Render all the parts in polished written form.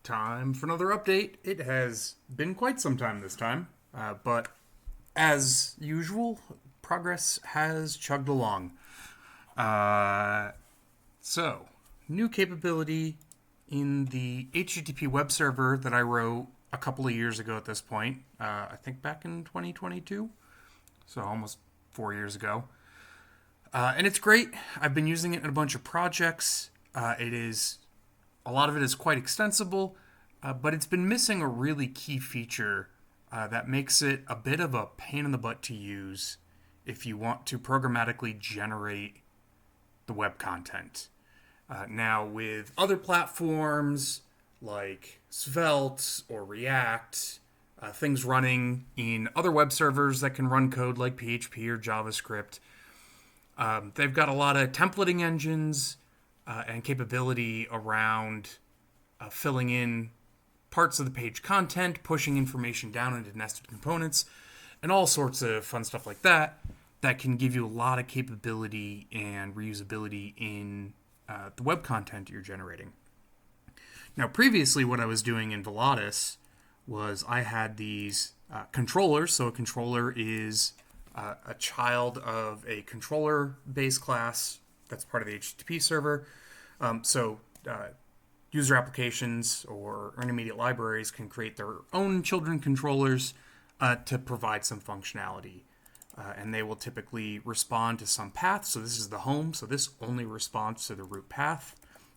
Time for another update. It has been quite some time this time, but as usual, progress has chugged along. So, new capability in the HTTP web server that I wrote a couple of years ago at this point. I think back in 2022, so almost 4 years ago. And it's great. I've been using it in a bunch of projects. A lot of it is quite extensible, but it's been missing a really key feature that makes it a bit of a pain in the butt to use if you want to programmatically generate the web content. Now, with other platforms like Svelte or React, things running in other web servers that can run code like PHP or JavaScript, they've got a lot of templating engines and capability around filling in parts of the page content, pushing information down into nested components, and all sorts of fun stuff like that can give you a lot of capability and reusability in the web content you're generating. Now, previously, what I was doing in Volatus was I had these controllers. So a controller is a child of a controller base class that's part of the HTTP server. User applications or intermediate libraries can create their own children controllers to provide some functionality. And they will typically respond to some path. So this is the home. So this only responds to the root path.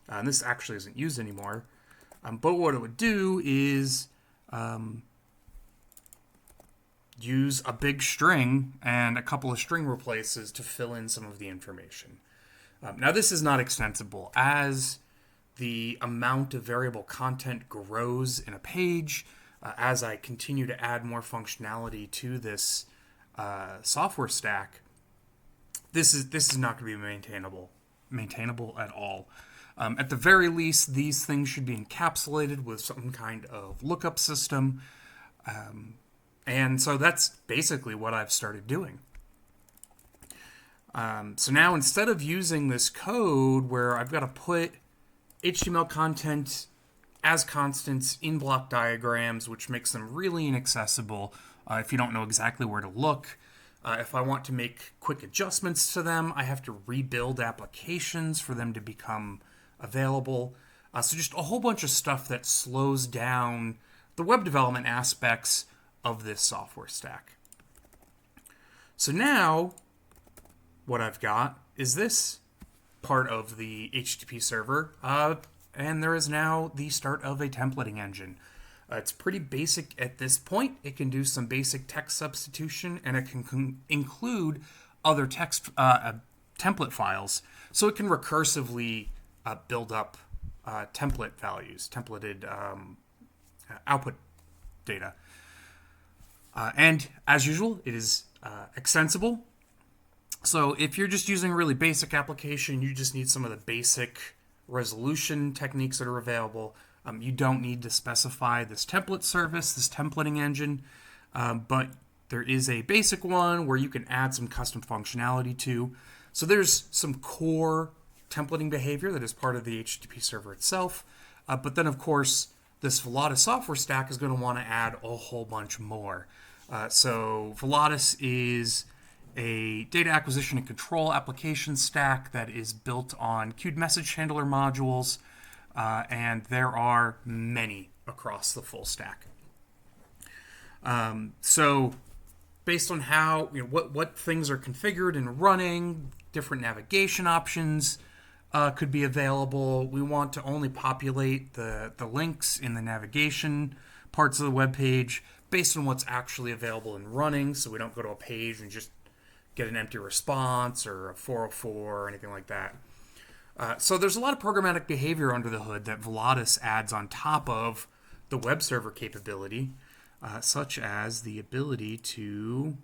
And this actually isn't used anymore. But what it would do is use a big string and a couple of string replaces to fill in some of the information. Now, this is not extensible. As the amount of variable content grows in a page, as I continue to add more functionality to this software stack, this is not going to be maintainable at all. At the very least, these things should be encapsulated with some kind of lookup system. And so that's basically what I've started doing. So now, instead of using this code where I've got to put HTML content as constants in block diagrams, which makes them really inaccessible if you don't know exactly where to look. If I want to make quick adjustments to them, I have to rebuild applications for them to become available. So just a whole bunch of stuff that slows down the web development aspects of this software stack. So now, what I've got is this part of the HTTP server, and there is now the start of a templating engine. It's pretty basic at this point. It can do some basic text substitution, and it can include other text template files, so it can recursively build up template values, templated output data. And as usual, it is extensible. So if you're just using a really basic application, you just need some of the basic resolution techniques that are available. You don't need to specify this template service, this templating engine, but there is a basic one where you can add some custom functionality to. So there's some core templating behavior that is part of the HTTP server itself. But then, of course, this Volatus software stack is going to want to add a whole bunch more. So Volatus is a data acquisition and control application stack that is built on queued message handler modules, and there are many across the full stack. So based on how, what things are configured and running, different navigation options could be available. We want to only populate the links in the navigation parts of the web page based on what's actually available and running, so we don't go to a page and just get an empty response or a 404 or anything like that. So there's a lot of programmatic behavior under the hood that Volatus adds on top of the web server capability, such as the ability to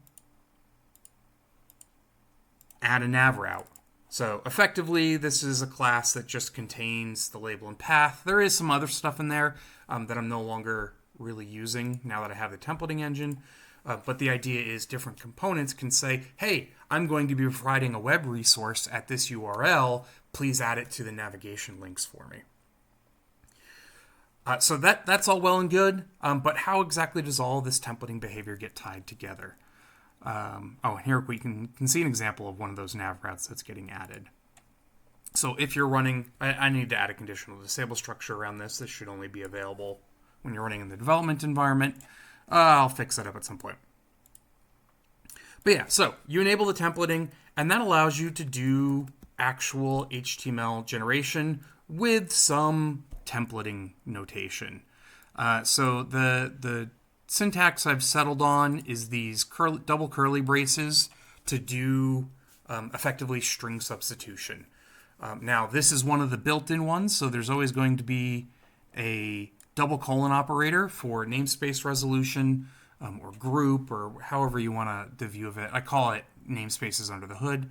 add a nav route. So effectively, this is a class that just contains the label and path. There is some other stuff in there that I'm no longer really using now that I have the templating engine. But the idea is different components can say, hey, I'm going to be providing a web resource at this URL. Please add it to the navigation links for me. So that's all well and good, but how exactly does all this templating behavior get tied together? And here we can see an example of one of those nav routes that's getting added. So if you're running, I need to add a conditional disable structure around this. This should only be available when you're running in the development environment. I'll fix that up at some point. But yeah, so you enable the templating, and that allows you to do actual HTML generation with some templating notation. So the syntax I've settled on is these double curly braces to do effectively string substitution. Now, this is one of the built-in ones, so there's always going to be a double colon operator for namespace resolution or group or however you want the view of it. I call it namespaces under the hood.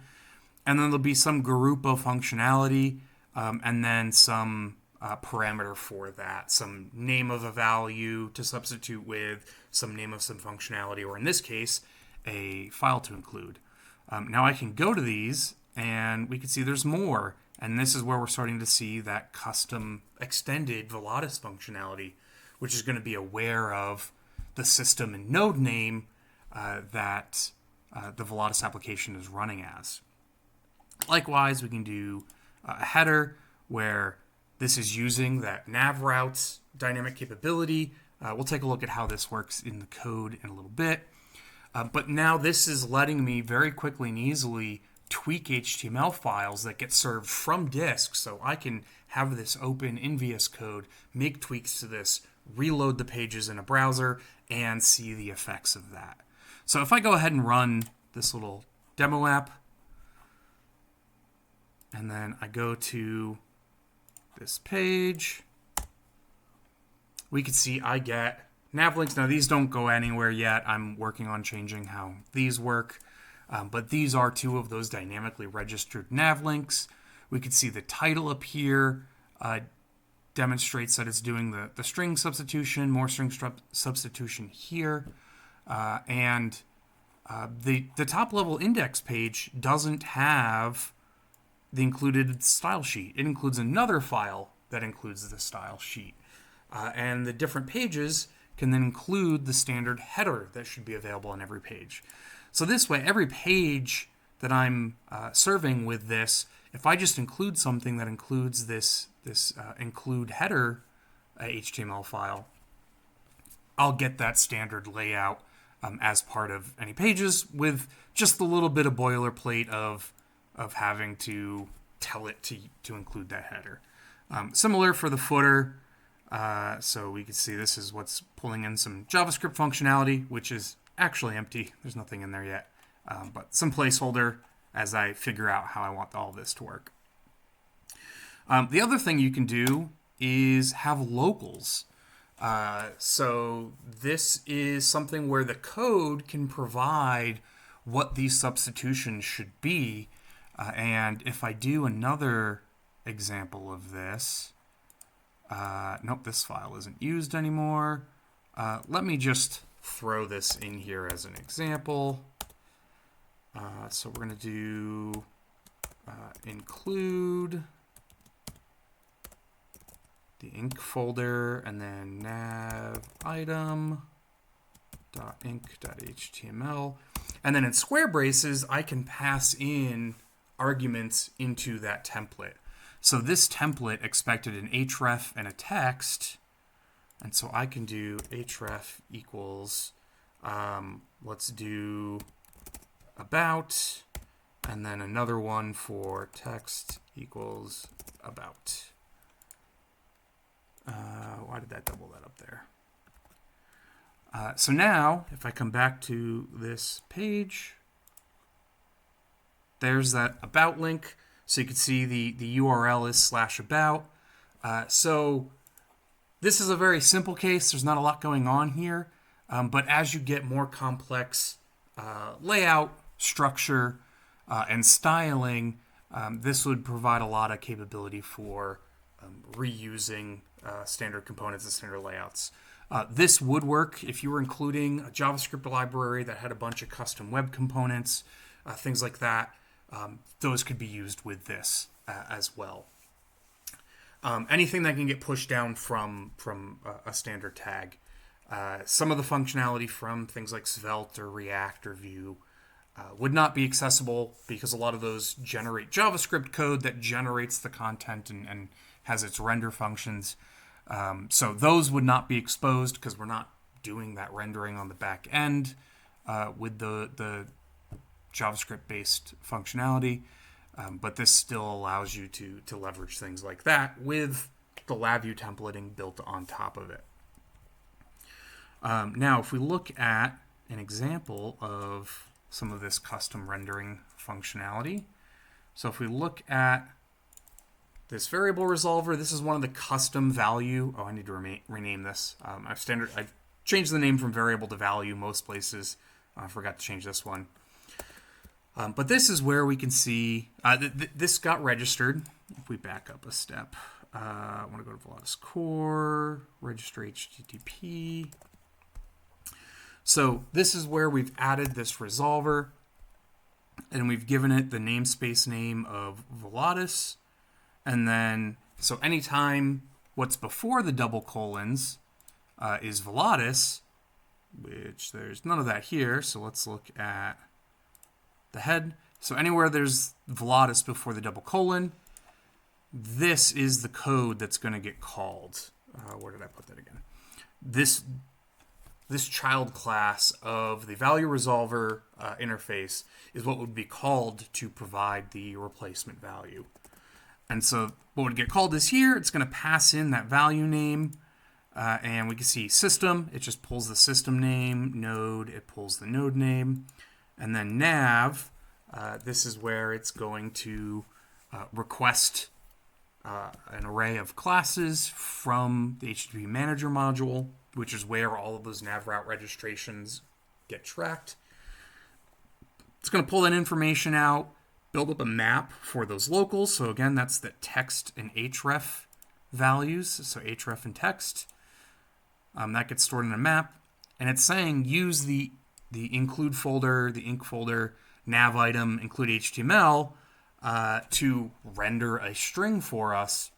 And then there'll be some group of functionality and then some parameter for that, some name of a value to substitute with, some name of some functionality, or in this case, a file to include. Now I can go to these and we can see there's more. And this is where we're starting to see that custom extended Volatus functionality, which is going to be aware of the system and node name that the Volatus application is running as. Likewise, we can do a header where this is using that nav routes dynamic capability. We'll take a look at how this works in the code in a little bit. But now this is letting me very quickly and easily tweak HTML files that get served from disk, so I can have this open in VS Code, make tweaks to this, reload the pages in a browser, and see the effects of that. So if I go ahead and run this little demo app, and then I go to this page, we can see I get nav links. Now these don't go anywhere yet. I'm working on changing how these work. But these are two of those dynamically registered nav links. We can see the title up here demonstrates that it's doing the string substitution, more string substitution here. And the top level index page doesn't have the included style sheet. It includes another file that includes the style sheet. And the different pages can then include the standard header that should be available on every page. So this way, every page that I'm serving with this, if I just include something that includes this include header HTML file, I'll get that standard layout as part of any pages with just a little bit of boilerplate of having to tell it to include that header. Similar for the footer. So we can see this is what's pulling in some JavaScript functionality, which is actually empty. There's nothing in there yet, but some placeholder as I figure out how I want all this to work. The other thing you can do is have locals. So this is something where the code can provide what these substitutions should be. And if I do another example of this, nope, this file isn't used anymore. Let me just throw this in here as an example. So we're going to do include the inc folder and then nav item.inc.html. And then in square braces, I can pass in arguments into that template. So this template expected an href and a text. And so I can do href equals, let's do about, and then another one for text equals about. Why did that double that up there? So now, if I come back to this page, there's that about link. So you can see the URL is /about. So this is a very simple case. There's not a lot going on here. But as you get more complex layout, structure, and styling, this would provide a lot of capability for reusing standard components and standard layouts. This would work if you were including a JavaScript library that had a bunch of custom web components, things like that. Those could be used with this as well. anything that can get pushed down from a standard tag. Some of the functionality from things like Svelte or React or Vue would not be accessible because a lot of those generate JavaScript code that generates the content and has its render functions. So those would not be exposed because we're not doing that rendering on the back end with the JavaScript-based functionality. But this still allows you to leverage things like that with the LabVIEW templating built on top of it. Now, if we look at an example of some of this custom rendering functionality, so if we look at this variable resolver, this is one of the custom value. Oh, I need to rename this. I've changed the name from variable to value most places. I forgot to change this one. But this is where we can see this got registered. If we back up a step, I want to go to Volatus core, register HTTP. So this is where we've added this resolver, and we've given it the namespace name of Volatus. And then, so anytime what's before the double colons is Volatus, which there's none of that here. So let's look at the head. So anywhere there's Volatus before the double colon, this is the code that's going to get called. Where did I put that again? This child class of the value resolver interface is what would be called to provide the replacement value. And so what would get called is here. It's going to pass in that value name. And we can see system. It just pulls the system name. Node, it pulls the node name. And then nav, this is where it's going to request an array of classes from the HTTP manager module, which is where all of those nav route registrations get tracked. It's going to pull that information out, build up a map for those locals. So again, that's the text and href values. So href and text. That gets stored in a map. And it's saying use the include folder, the inc folder, nav item, include HTML to render a string for us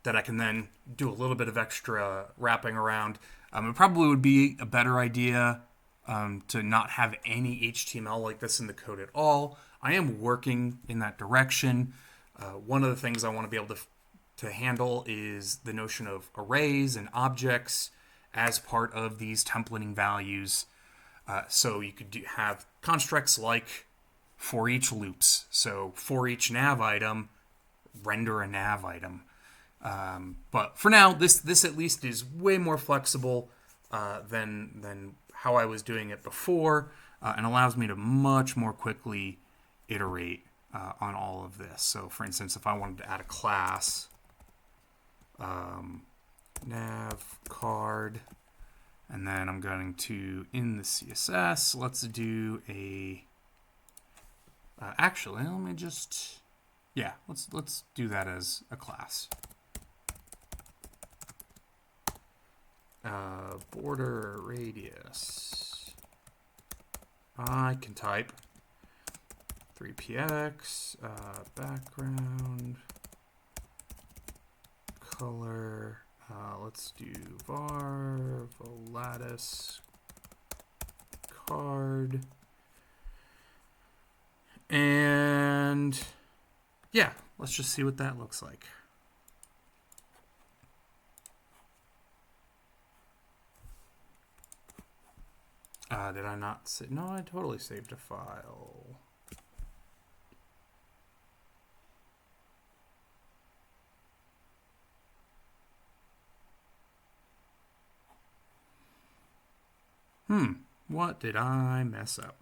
that I can then do a little bit of extra wrapping around. It probably would be a better idea to not have any HTML like this in the code at all. I am working in that direction. One of the things I want to be able to handle is the notion of arrays and objects as part of these templating values. So you could have constructs like for each loops. So for each nav item, render a nav item. But for now, this at least is way more flexible than how I was doing it before, and allows me to much more quickly iterate on all of this. So for instance, if I wanted to add a class, nav card, and then I'm going to, in the CSS, let's do a, actually, let me just, yeah, let's do that as a class. Border radius. I can type 3px, background, color, let's do var, Volatus, card, and yeah, let's just see what that looks like. Did I not save? No, I totally saved a file. What did I mess up?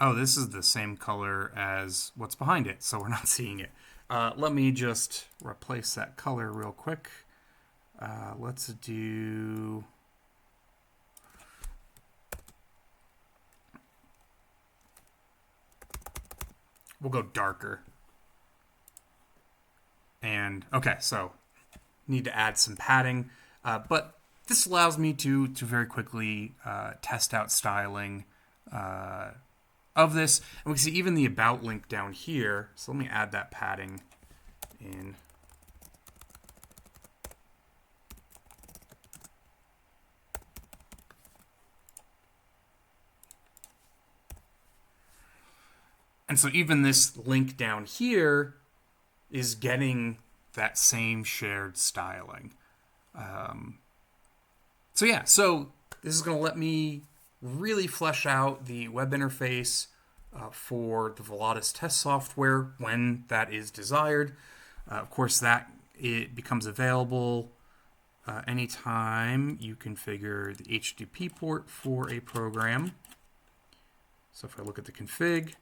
Oh, this is the same color as what's behind it, so we're not seeing it. Let me just replace that color real quick. Let's do... We'll go darker. And, okay, so need to add some padding. But this allows me to very quickly test out styling of this. And we can see even the about link down here. So let me add that padding in. And so even this link down here is getting that same shared styling. So yeah, so this is going to let me really flesh out the web interface for the Volatus test software when that is desired. Of course, that it becomes available anytime you configure the HTTP port for a program. So if I look at the config,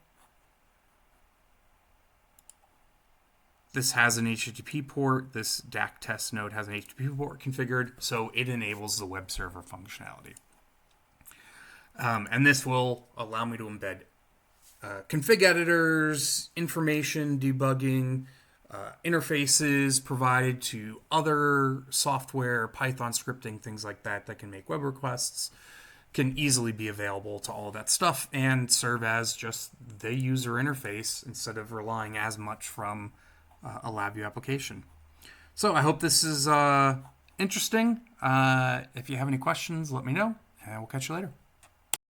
this has an HTTP port. This DAC test node has an HTTP port configured, so it enables the web server functionality. And this will allow me to embed config editors, information debugging, interfaces provided to other software, Python scripting, things like that that can make web requests, can easily be available to all of that stuff and serve as just the user interface instead of relying as much from a LabVIEW application. So I hope this is interesting. If you have any questions, let me know, and we'll catch you later.